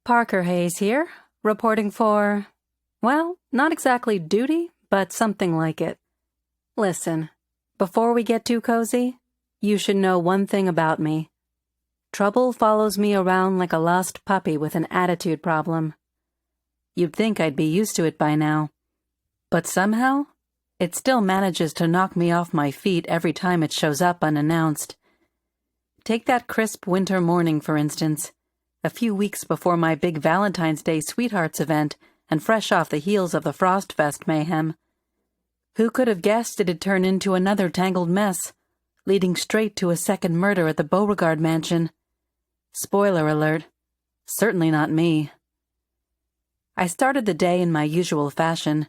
Parker Hayes here, reporting for, well, not exactly duty, but something like it. Listen, before we get too cozy, you should know one thing about me. Trouble follows me around like a lost puppy with an attitude problem. You'd think I'd be used to it by now, but somehow, it still manages to knock me off my feet every time it shows up unannounced. Take that crisp winter morning, for instance, a few weeks before my big Valentine's Day Sweethearts event and fresh off the heels of the Frostfest mayhem. Who could have guessed it'd turn into another tangled mess, leading straight to a second murder at the Beauregard mansion? Spoiler alert, certainly not me. I started the day in my usual fashion,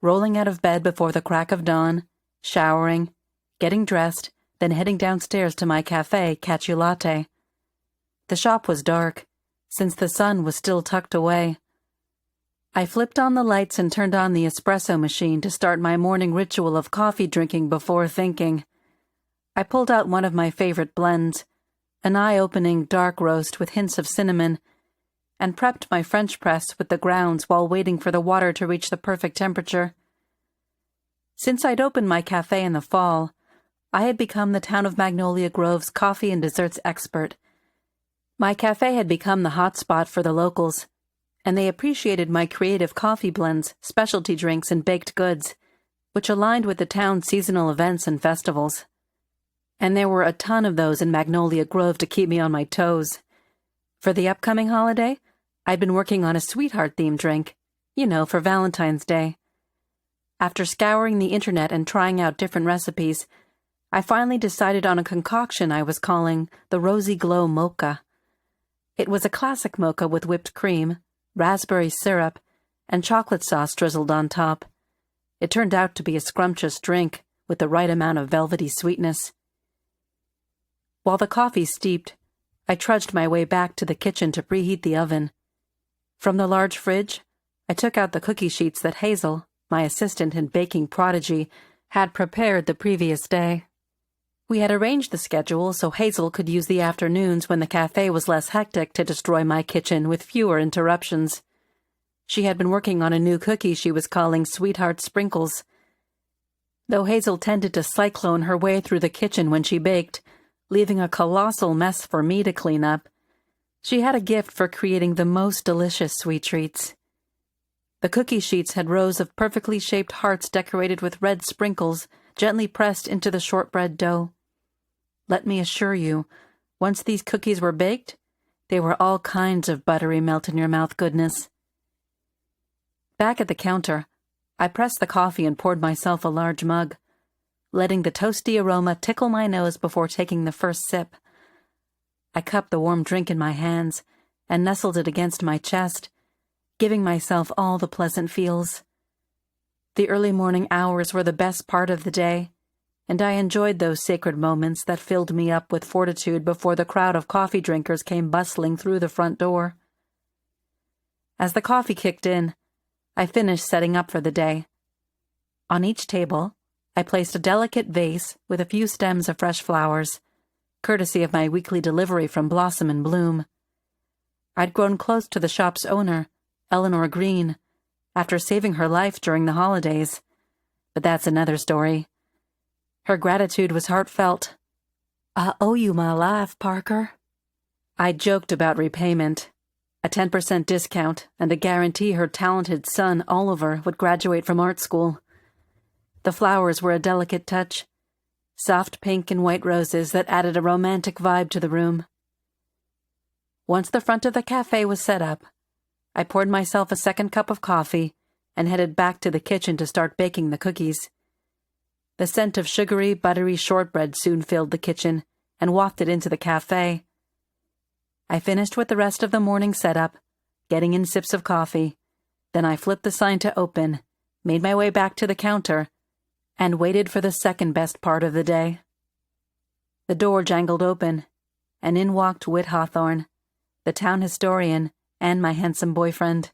rolling out of bed before the crack of dawn, showering, getting dressed, then heading downstairs to my cafe, Cacio Latte. The shop was dark, since the sun was still tucked away. I flipped on the lights and turned on the espresso machine to start my morning ritual of coffee drinking before thinking. I pulled out one of my favorite blends, an eye-opening dark roast with hints of cinnamon, and prepped my French press with the grounds while waiting for the water to reach the perfect temperature. Since I'd opened my cafe in the fall, I had become the town of Magnolia Grove's coffee and desserts expert. My cafe had become the hot spot for the locals, and they appreciated my creative coffee blends, specialty drinks, and baked goods, which aligned with the town's seasonal events and festivals. And there were a ton of those in Magnolia Grove to keep me on my toes. For the upcoming holiday, I'd been working on a sweetheart-themed drink, for Valentine's Day. After scouring the internet and trying out different recipes, I finally decided on a concoction I was calling the Rosy Glow Mocha. It was a classic mocha with whipped cream, raspberry syrup, and chocolate sauce drizzled on top. It turned out to be a scrumptious drink with the right amount of velvety sweetness. While the coffee steeped, I trudged my way back to the kitchen to preheat the oven. From the large fridge, I took out the cookie sheets that Hazel, my assistant and baking prodigy, had prepared the previous day. We had arranged the schedule so Hazel could use the afternoons when the cafe was less hectic to destroy my kitchen with fewer interruptions. She had been working on a new cookie she was calling Sweetheart Sprinkles. Though Hazel tended to cyclone her way through the kitchen when she baked, leaving a colossal mess for me to clean up, she had a gift for creating the most delicious sweet treats. The cookie sheets had rows of perfectly shaped hearts decorated with red sprinkles gently pressed into the shortbread dough. Let me assure you, once these cookies were baked, they were all kinds of buttery melt-in-your-mouth goodness. Back at the counter, I pressed the coffee and poured myself a large mug, letting the toasty aroma tickle my nose before taking the first sip. I cupped the warm drink in my hands and nestled it against my chest, giving myself all the pleasant feels. The early morning hours were the best part of the day, and I enjoyed those sacred moments that filled me up with fortitude before the crowd of coffee drinkers came bustling through the front door. As the coffee kicked in, I finished setting up for the day. On each table, I placed a delicate vase with a few stems of fresh flowers, courtesy of my weekly delivery from Blossom and Bloom. I'd grown close to the shop's owner, Eleanor Green, after saving her life during the holidays, but that's another story. Her gratitude was heartfelt. "I owe you my life, Parker." I joked about repayment, a 10% discount, and a guarantee her talented son, Oliver, would graduate from art school. The flowers were a delicate touch, soft pink and white roses that added a romantic vibe to the room. Once the front of the cafe was set up, I poured myself a second cup of coffee and headed back to the kitchen to start baking the cookies. The scent of sugary, buttery shortbread soon filled the kitchen and wafted into the cafe. I finished with the rest of the morning setup, getting in sips of coffee. Then I flipped the sign to open, made my way back to the counter, and waited for the second best part of the day. The door jangled open, and in walked Whit Hawthorne, the town historian and my handsome boyfriend.